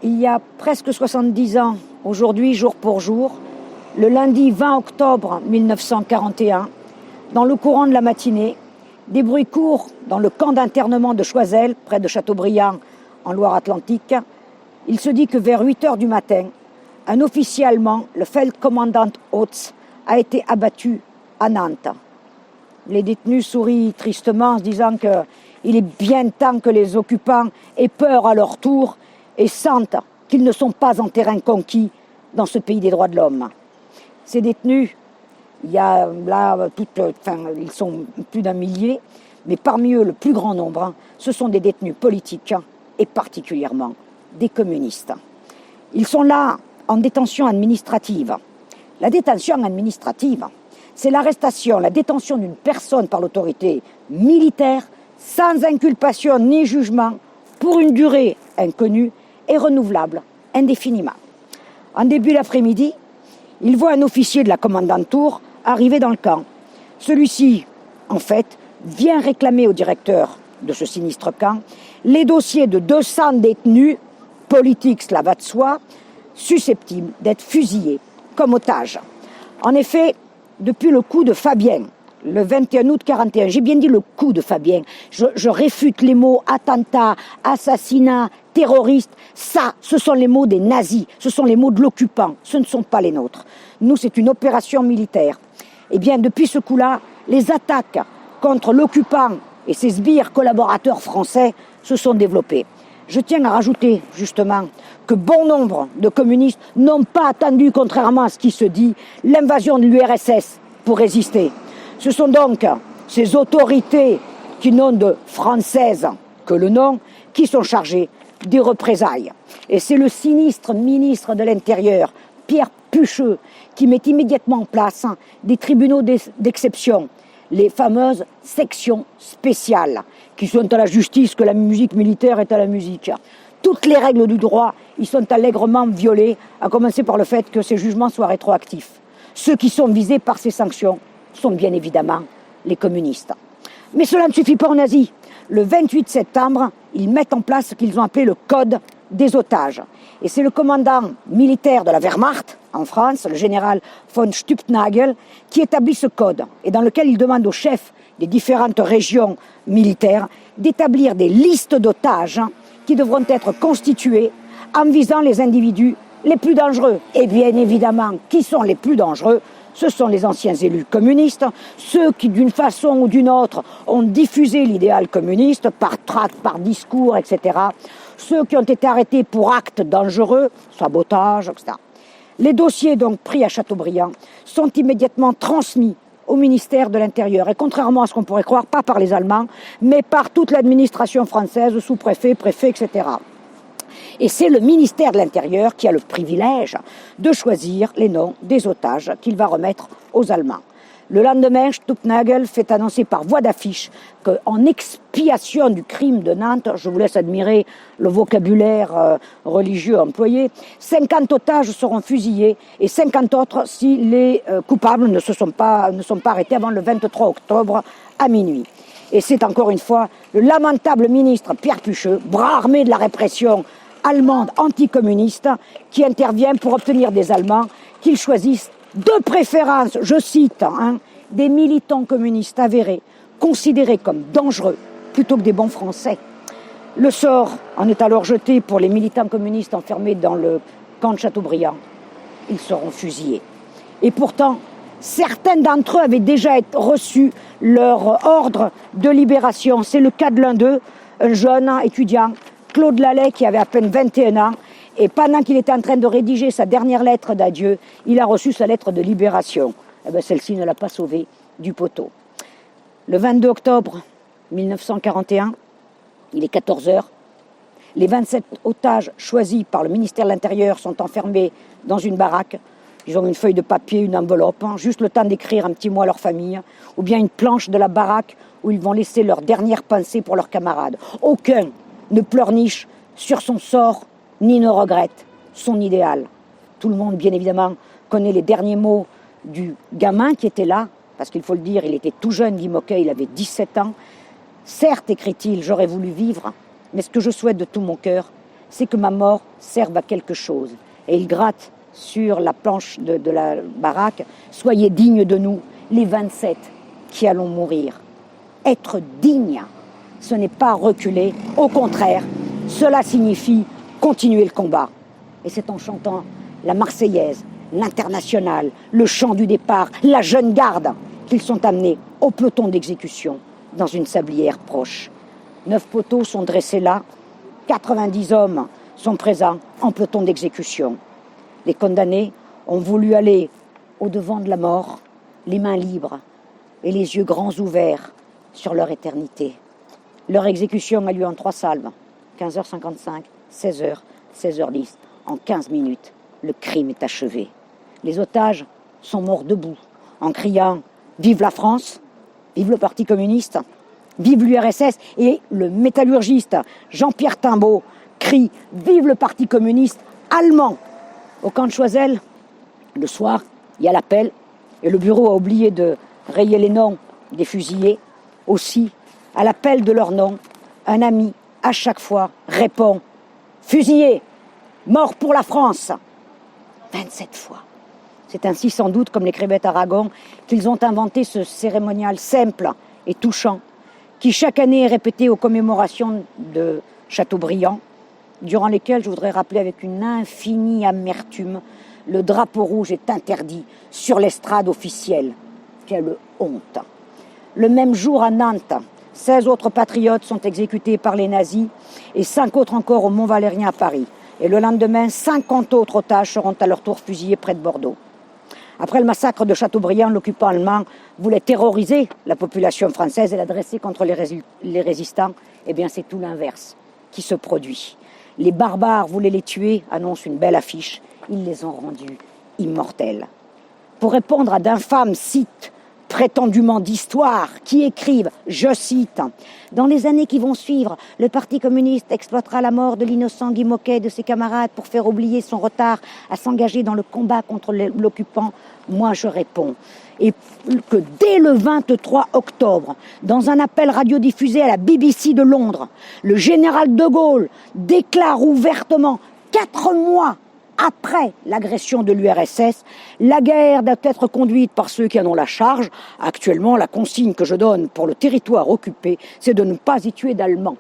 Il y a presque 70 ans, aujourd'hui, jour pour jour, le lundi 20 octobre 1941, dans le courant de la matinée, des bruits courent dans le camp d'internement de Choiseul, près de Châteaubriand, en Loire-Atlantique. Il se dit que vers 8 heures du matin, un officier allemand, le Feldkommandant Hotz, a été abattu à Nantes. Les détenus sourient tristement en se disant qu'il est bien temps que les occupants aient peur à leur tour et sentent qu'ils ne sont pas en terrain conquis dans ce pays des droits de l'homme. Ces détenus, il y a là, ils sont plus d'un millier, mais parmi eux, le plus grand nombre, ce sont des détenus politiques et particulièrement des communistes. Ils sont là en détention administrative. La détention administrative, c'est l'arrestation, la détention d'une personne par l'autorité militaire sans inculpation ni jugement pour une durée inconnue et renouvelable indéfiniment. En début d'après-midi, il voit un officier de la commandanture arriver dans le camp. Celui-ci, en fait, vient réclamer au directeur de ce sinistre camp les dossiers de 200 détenus politiques, cela va de soi, susceptibles d'être fusillés comme otages. En effet, depuis le coup de Fabien, le 21 août 1941, j'ai bien dit le coup de Fabien, je réfute les mots attentat, assassinat, terroriste, ça, ce sont les mots des nazis, ce sont les mots de l'occupant, ce ne sont pas les nôtres. Nous, c'est une opération militaire. Eh bien, depuis ce coup-là, les attaques contre l'occupant et ses sbires collaborateurs français se sont développées. Je tiens à rajouter, justement, que bon nombre de communistes n'ont pas attendu, contrairement à ce qui se dit, l'invasion de l'URSS pour résister. Ce sont donc ces autorités qui n'ont de françaises que le nom, qui sont chargées des représailles. Et c'est le sinistre ministre de l'Intérieur, Pierre Pucheux, qui met immédiatement en place des tribunaux d'exception, les fameuses sections spéciales, qui sont à la justice que la musique militaire est à la musique. Toutes les règles du droit y sont allègrement violées, à commencer par le fait que ces jugements soient rétroactifs. Ceux qui sont visés par ces sanctions sont bien évidemment les communistes. Mais cela ne suffit pas aux nazis. Le 28 septembre, ils mettent en place ce qu'ils ont appelé le Code des otages. Et c'est le commandant militaire de la Wehrmacht, en France, le général von Stülpnagel, qui établit ce code et dans lequel il demande aux chefs des différentes régions militaires d'établir des listes d'otages qui devront être constituées en visant les individus les plus dangereux. Et bien évidemment, qui sont les plus dangereux ? Ce sont les anciens élus communistes, ceux qui, d'une façon ou d'une autre, ont diffusé l'idéal communiste par tract, par discours, etc. Ceux qui ont été arrêtés pour actes dangereux, sabotage, etc. Les dossiers donc pris à Châteaubriand sont immédiatement transmis au ministère de l'Intérieur. Et contrairement à ce qu'on pourrait croire, pas par les Allemands, mais par toute l'administration française, sous-préfet, préfet, etc. Et c'est le ministère de l'Intérieur qui a le privilège de choisir les noms des otages qu'il va remettre aux Allemands. Le lendemain, Stülpnagel fait annoncer par voie d'affiche qu'en expiation du crime de Nantes, je vous laisse admirer le vocabulaire religieux employé, 50 otages seront fusillés et 50 autres si les coupables ne sont pas arrêtés avant le 23 octobre à minuit. Et c'est encore une fois le lamentable ministre Pierre Pucheux, bras armé de la répression allemande anticommuniste, qui intervient pour obtenir des Allemands qu'ils choisissent de préférence, je cite, des militants communistes avérés, considérés comme dangereux, plutôt que des bons Français. Le sort en est alors jeté pour les militants communistes enfermés dans le camp de Châteaubriand. Ils seront fusillés. Et pourtant, certains d'entre eux avaient déjà reçu leur ordre de libération. C'est le cas de l'un d'eux, un jeune étudiant, Claude Lallet, qui avait à peine 21 ans. Et pendant qu'il était en train de rédiger sa dernière lettre d'adieu, il a reçu sa lettre de libération. Eh bien, celle-ci ne l'a pas sauvé du poteau. Le 22 octobre 1941, il est 14 heures. Les 27 otages choisis par le ministère de l'Intérieur sont enfermés dans une baraque. Ils ont une feuille de papier, une enveloppe, juste le temps d'écrire un petit mot à leur famille, ou bien une planche de la baraque où ils vont laisser leurs dernières pensées pour leurs camarades. Aucun ne pleurniche sur son sort ni ne regrette son idéal. Tout le monde, bien évidemment, connaît les derniers mots du gamin qui était là, parce qu'il faut le dire, il était tout jeune, Guy Môquet, il avait 17 ans. Certes, écrit-il, j'aurais voulu vivre, mais ce que je souhaite de tout mon cœur, c'est que ma mort serve à quelque chose. Et il gratte sur la planche de la baraque, soyez dignes de nous, les 27 qui allons mourir. Être digne, ce n'est pas reculer, au contraire, cela signifie continuer le combat. Et c'est en chantant la Marseillaise, l'Internationale, le chant du départ, la jeune garde, qu'ils sont amenés au peloton d'exécution dans une sablière proche. 9 poteaux sont dressés là, 90 hommes sont présents en peloton d'exécution. Les condamnés ont voulu aller au-devant de la mort, les mains libres et les yeux grands ouverts sur leur éternité. Leur exécution a lieu en 3 salves, 15h55, 16h, 16h10. En 15 minutes, le crime est achevé. Les otages sont morts debout en criant « Vive la France !» Vive le Parti communiste, vive l'URSS, et le métallurgiste Jean-Pierre Timbaud crie vive le Parti communiste allemand. Au camp de Choiseul, le soir, il y a l'appel, et le bureau a oublié de rayer les noms des fusillés. Aussi, à l'appel de leur nom, un ami, à chaque fois, répond fusillé, mort pour la France. 27 fois. C'est ainsi sans doute, comme l'écrivait Aragon, qu'ils ont inventé ce cérémonial simple et touchant, qui chaque année est répété aux commémorations de Chateaubriand, durant lesquelles je voudrais rappeler avec une infinie amertume, le drapeau rouge est interdit sur l'estrade officielle. Quelle honte! Le même jour à Nantes, 16 autres patriotes sont exécutés par les nazis et 5 autres encore au Mont-Valérien à Paris. Et le lendemain, 50 autres otages seront à leur tour fusillés près de Bordeaux. Après le massacre de Chateaubriand, l'occupant allemand voulait terroriser la population française et la dresser contre les résistants. Eh bien, c'est tout l'inverse qui se produit. Les barbares voulaient les tuer, annonce une belle affiche. Ils les ont rendus immortels. Pour répondre à d'infâmes sites prétendument d'histoire qui écrivent, je cite, « Dans les années qui vont suivre, le Parti communiste exploitera la mort de l'innocent Guy Môquet et de ses camarades pour faire oublier son retard à s'engager dans le combat contre l'occupant. » Moi, je réponds et que dès le 23 octobre, dans un appel radiodiffusé à la BBC de Londres, le général de Gaulle déclare ouvertement, 4 mois après l'agression de l'URSS, la guerre doit être conduite par ceux qui en ont la charge. Actuellement, la consigne que je donne pour le territoire occupé, c'est de ne pas y tuer d'Allemands.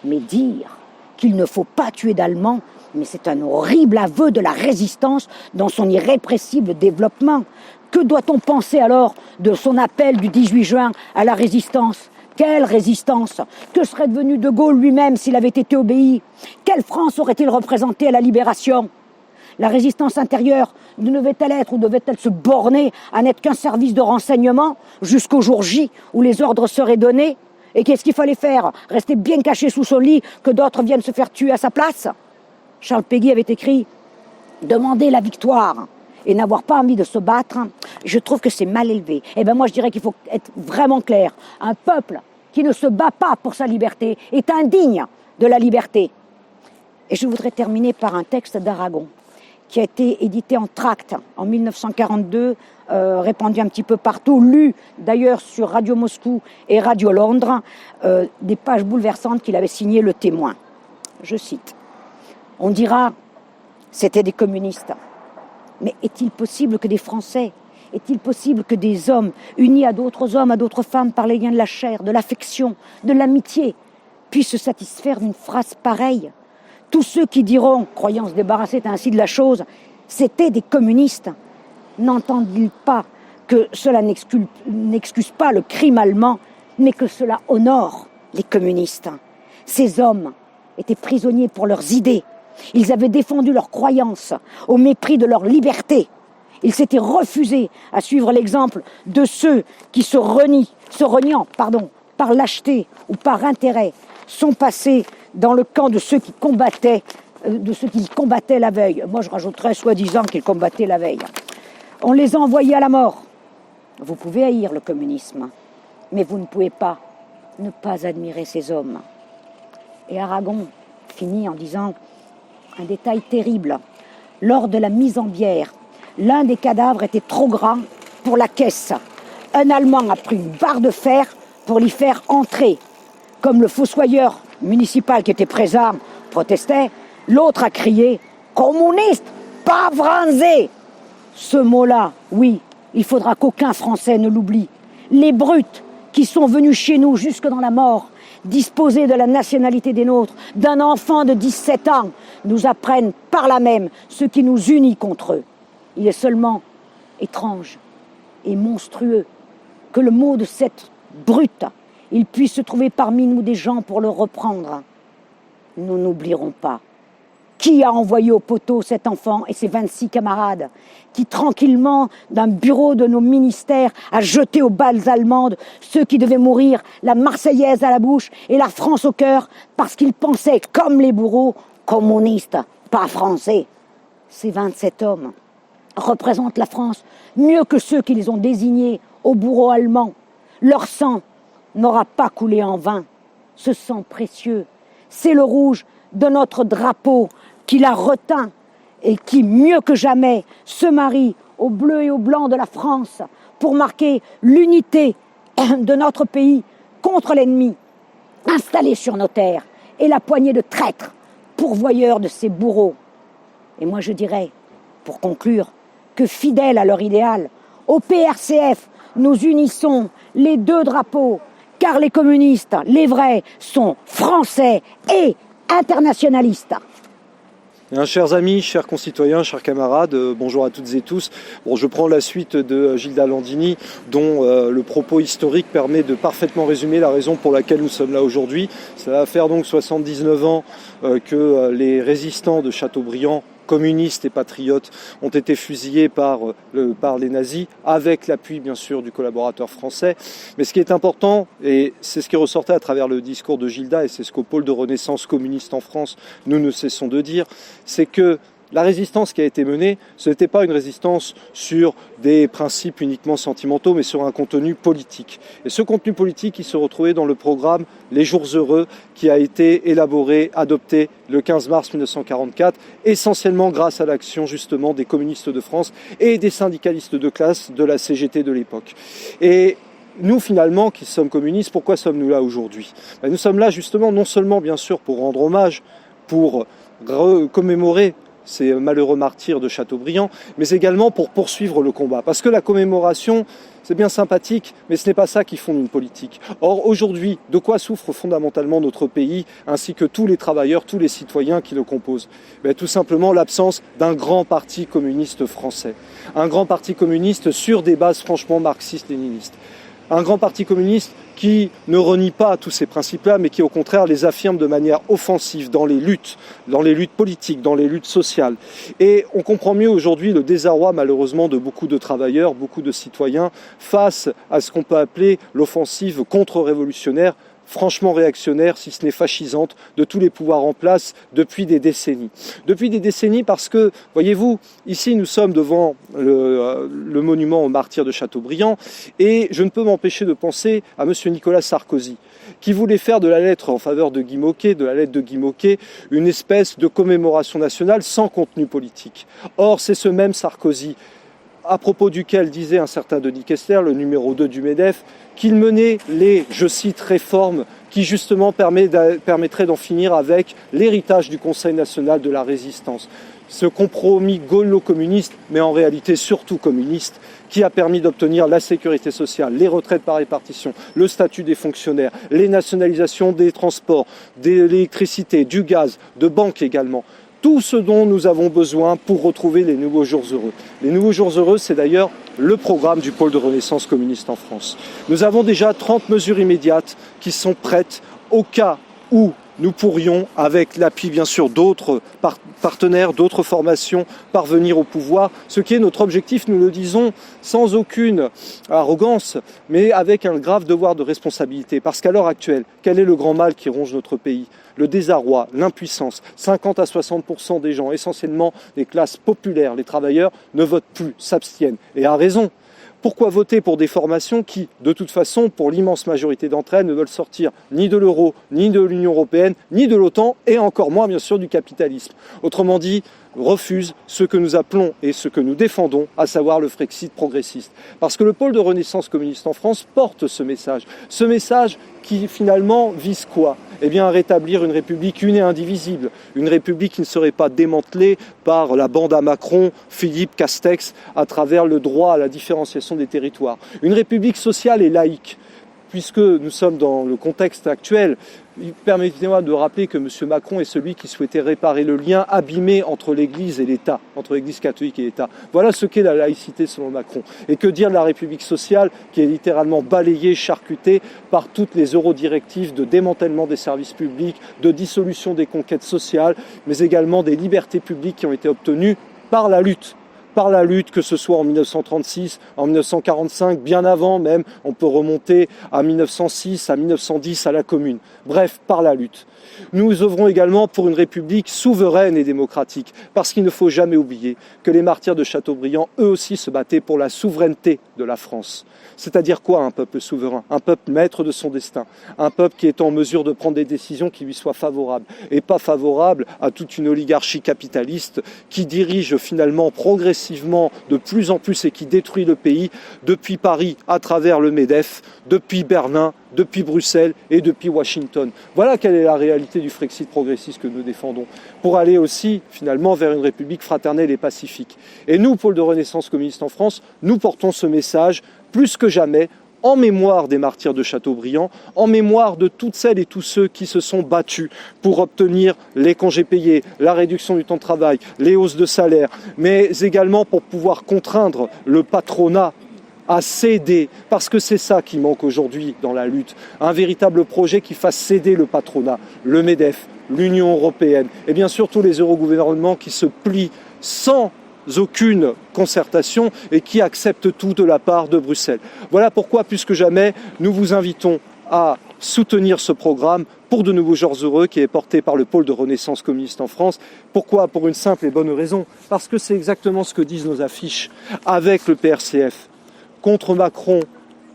Mais dire qu'il ne faut pas tuer d'Allemands, mais c'est un horrible aveu de la résistance dans son irrépressible développement. Que doit-on penser alors de son appel du 18 juin à la résistance ? Quelle résistance? Que serait devenu de Gaulle lui-même s'il avait été obéi? Quelle France aurait-il représenté à la libération? La résistance intérieure ne devait-elle être ou devait-elle se borner à n'être qu'un service de renseignement jusqu'au jour J où les ordres seraient donnés? Et qu'est-ce qu'il fallait faire? Rester bien caché sous son lit que d'autres viennent se faire tuer à sa place? Charles Péguy avait écrit « Demander la victoire et n'avoir pas envie de se battre, je trouve que c'est mal élevé. » Eh bien moi je dirais qu'il faut être vraiment clair. Un peuple qui ne se bat pas pour sa liberté est indigne de la liberté. Et je voudrais terminer par un texte d'Aragon qui a été édité en tract en 1942, répandu un petit peu partout, lu d'ailleurs sur Radio Moscou et Radio Londres, des pages bouleversantes qu'il avait signées Le Témoin. Je cite. « On dira, c'était des communistes. Mais est-il possible que des Français, est-il possible que des hommes unis à d'autres hommes, à d'autres femmes par les liens de la chair, de l'affection, de l'amitié, puissent se satisfaire d'une phrase pareille ? Tous ceux qui diront, croyant se débarrasser ainsi de la chose, c'était des communistes, n'entendent-ils pas que cela n'excuse pas le crime allemand, mais que cela honore les communistes? Ces hommes étaient prisonniers pour leurs idées. Ils avaient défendu leurs croyances au mépris de leur liberté. Ils s'étaient refusés à suivre l'exemple de ceux qui reniant par lâcheté ou par intérêt, sont passés dans le camp de ceux qui combattaient la veille. Moi, je rajouterais soi-disant qu'ils combattaient la veille. On les a envoyés à la mort. Vous pouvez haïr le communisme, mais vous ne pouvez pas ne pas admirer ces hommes. Et Aragon finit en disant un détail terrible. Lors de la mise en bière, l'un des cadavres était trop grand pour la caisse. Un Allemand a pris une barre de fer pour l'y faire entrer. Comme le fossoyeur municipal qui était présent protestait, L'autre a crié « Communiste, pas français !» Ce mot-là, oui, il faudra qu'aucun Français ne l'oublie. Les brutes qui sont venus chez nous jusque dans la mort, disposer de la nationalité des nôtres, d'un enfant de 17 ans, nous apprennent par là même ce qui nous unit contre eux. Il est seulement étrange et monstrueux que le mot de cette brute, il puisse se trouver parmi nous des gens pour le reprendre. Nous n'oublierons pas. Qui a envoyé au poteau cet enfant et ses 26 camarades qui, tranquillement, d'un bureau de nos ministères, a jeté aux balles allemandes ceux qui devaient mourir, la Marseillaise à la bouche et la France au cœur, parce qu'ils pensaient, comme les bourreaux, communistes, pas français. Ces 27 hommes représentent la France mieux que ceux qui les ont désignés au bourreau allemand. Leur sang n'aura pas coulé en vain. Ce sang précieux, c'est le rouge de notre drapeau qui la retint et qui, mieux que jamais, se marie au bleu et au blanc de la France pour marquer l'unité de notre pays contre l'ennemi installé sur nos terres et la poignée de traîtres pourvoyeurs de ces bourreaux. Et moi je dirais, pour conclure, que fidèles à leur idéal, au PRCF, nous unissons les deux drapeaux, car les communistes, les vrais, sont français et internationalistes. Bien, chers amis, chers concitoyens, chers camarades, bonjour à toutes et tous. Bon, je prends la suite de Gilda Landini, dont le propos historique permet de parfaitement résumer la raison pour laquelle nous sommes là aujourd'hui. Ça va faire donc 79 ans que les résistants de Chateaubriand, communistes et patriotes, ont été fusillés par les nazis, avec l'appui bien sûr du collaborateur français. Mais ce qui est important, et c'est ce qui ressortait à travers le discours de Gilda, et c'est ce qu'au pôle de renaissance communiste en France, nous ne cessons de dire, c'est que la résistance qui a été menée, ce n'était pas une résistance sur des principes uniquement sentimentaux, mais sur un contenu politique. Et ce contenu politique, il se retrouvait dans le programme Les Jours Heureux, qui a été élaboré, adopté le 15 mars 1944, essentiellement grâce à l'action justement des communistes de France et des syndicalistes de classe de la CGT de l'époque. Et nous, finalement, qui sommes communistes, pourquoi sommes-nous là aujourd'hui ? Nous sommes là justement non seulement, bien sûr, pour rendre hommage, pour commémorer ces malheureux martyrs de Chateaubriand, mais également pour poursuivre le combat. Parce que la commémoration, c'est bien sympathique, mais ce n'est pas ça qui fonde une politique. Or, aujourd'hui, de quoi souffre fondamentalement notre pays, ainsi que tous les travailleurs, tous les citoyens qui le composent ? Tout simplement l'absence d'un grand parti communiste français. Un grand parti communiste sur des bases franchement marxistes-léninistes. Un grand parti communiste qui ne renie pas tous ces principes-là, mais qui au contraire les affirme de manière offensive dans les luttes politiques, dans les luttes sociales. Et on comprend mieux aujourd'hui le désarroi malheureusement de beaucoup de travailleurs, beaucoup de citoyens face à ce qu'on peut appeler l'offensive contre-révolutionnaire, franchement réactionnaire, si ce n'est fascisante, de tous les pouvoirs en place depuis des décennies. Depuis des décennies parce que, voyez-vous, ici nous sommes devant le monument aux martyrs de Chateaubriand et je ne peux m'empêcher de penser à M. Nicolas Sarkozy, qui voulait faire de la lettre en faveur de Guy Môquet, de la lettre de Guy Môquet, une espèce de commémoration nationale sans contenu politique. Or, c'est ce même Sarkozy à propos duquel disait un certain Denis Kessler, le numéro 2 du MEDEF, qu'il menait les, je cite, réformes qui justement permettraient d'en finir avec l'héritage du Conseil national de la résistance. Ce compromis gaulo-communiste, mais en réalité surtout communiste, qui a permis d'obtenir la sécurité sociale, les retraites par répartition, le statut des fonctionnaires, les nationalisations des transports, de l'électricité, du gaz, de banques également. Tout ce dont nous avons besoin pour retrouver les nouveaux jours heureux. Les nouveaux jours heureux, c'est d'ailleurs le programme du pôle de renaissance communiste en France. Nous avons déjà 30 mesures immédiates qui sont prêtes au cas où nous pourrions, avec l'appui bien sûr d'autres partenaires, d'autres formations, parvenir au pouvoir. Ce qui est notre objectif, nous le disons sans aucune arrogance, mais avec un grave devoir de responsabilité. Parce qu'à l'heure actuelle, quel est le grand mal qui ronge notre pays ? Le désarroi, l'impuissance. 50 à 60% des gens, essentiellement des classes populaires, les travailleurs, ne votent plus, s'abstiennent. Et à raison. Pourquoi voter pour des formations qui, de toute façon, pour l'immense majorité d'entre elles, ne veulent sortir ni de l'euro, ni de l'Union européenne, ni de l'OTAN, et encore moins, bien sûr, du capitalisme. Autrement dit, refuse ce que nous appelons et ce que nous défendons, à savoir le Frexit progressiste. Parce que le pôle de Renaissance communiste en France porte ce message qui finalement vise quoi ? Eh bien à rétablir une république une et indivisible, une république qui ne serait pas démantelée par la bande à Macron, Philippe, Castex, à travers le droit à la différenciation des territoires. Une république sociale et laïque. Puisque nous sommes dans le contexte actuel, permettez-moi de rappeler que M. Macron est celui qui souhaitait réparer le lien abîmé entre l'Église et l'État, entre l'Église catholique et l'État. Voilà ce qu'est la laïcité selon Macron. Et que dire de la République sociale qui est littéralement balayée, charcutée par toutes les eurodirectives de démantèlement des services publics, de dissolution des conquêtes sociales, mais également des libertés publiques qui ont été obtenues par la lutte, que ce soit en 1936, en 1945, bien avant même, on peut remonter à 1906, à 1910, à la Commune. Bref, par la lutte. Nous œuvrons également pour une république souveraine et démocratique, parce qu'il ne faut jamais oublier que les martyrs de Chateaubriand, eux aussi, se battaient pour la souveraineté de la France. C'est-à-dire quoi un peuple souverain ? Un peuple maître de son destin, un peuple qui est en mesure de prendre des décisions qui lui soient favorables, et pas favorables à toute une oligarchie capitaliste qui dirige finalement progressivement de plus en plus et qui détruit le pays depuis Paris à travers le MEDEF, depuis Berlin, depuis Bruxelles et depuis Washington. Voilà quelle est la réalité du Frexit progressiste que nous défendons, pour aller aussi finalement vers une république fraternelle et pacifique. Et nous, pôle de Renaissance communiste en France, nous portons ce message plus que jamais en mémoire des martyrs de Chateaubriand, en mémoire de toutes celles et tous ceux qui se sont battus pour obtenir les congés payés, la réduction du temps de travail, les hausses de salaire, mais également pour pouvoir contraindre le patronat à céder, parce que c'est ça qui manque aujourd'hui dans la lutte, un véritable projet qui fasse céder le patronat, le MEDEF, l'Union européenne, et bien sûr tous les eurogouvernements qui se plient sans aucune concertation et qui acceptent tout de la part de Bruxelles. Voilà pourquoi, plus que jamais, nous vous invitons à soutenir ce programme pour de nouveaux jours heureux qui est porté par le pôle de Renaissance communiste en France. Pourquoi ? Pour une simple et bonne raison. Parce que c'est exactement ce que disent nos affiches avec le PRCF. Contre Macron,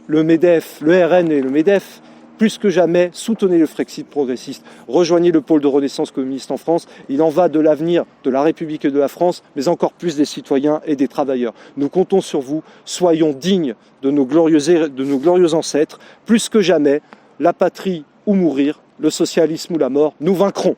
le MEDEF, le RN et le MEDEF, plus que jamais, soutenez le Frexit progressiste. Rejoignez le pôle de Renaissance communiste en France. Il en va de l'avenir de la République et de la France, mais encore plus des citoyens et des travailleurs. Nous comptons sur vous. Soyons dignes de nos glorieux ancêtres. Plus que jamais, la patrie ou mourir, le socialisme ou la mort, nous vaincrons.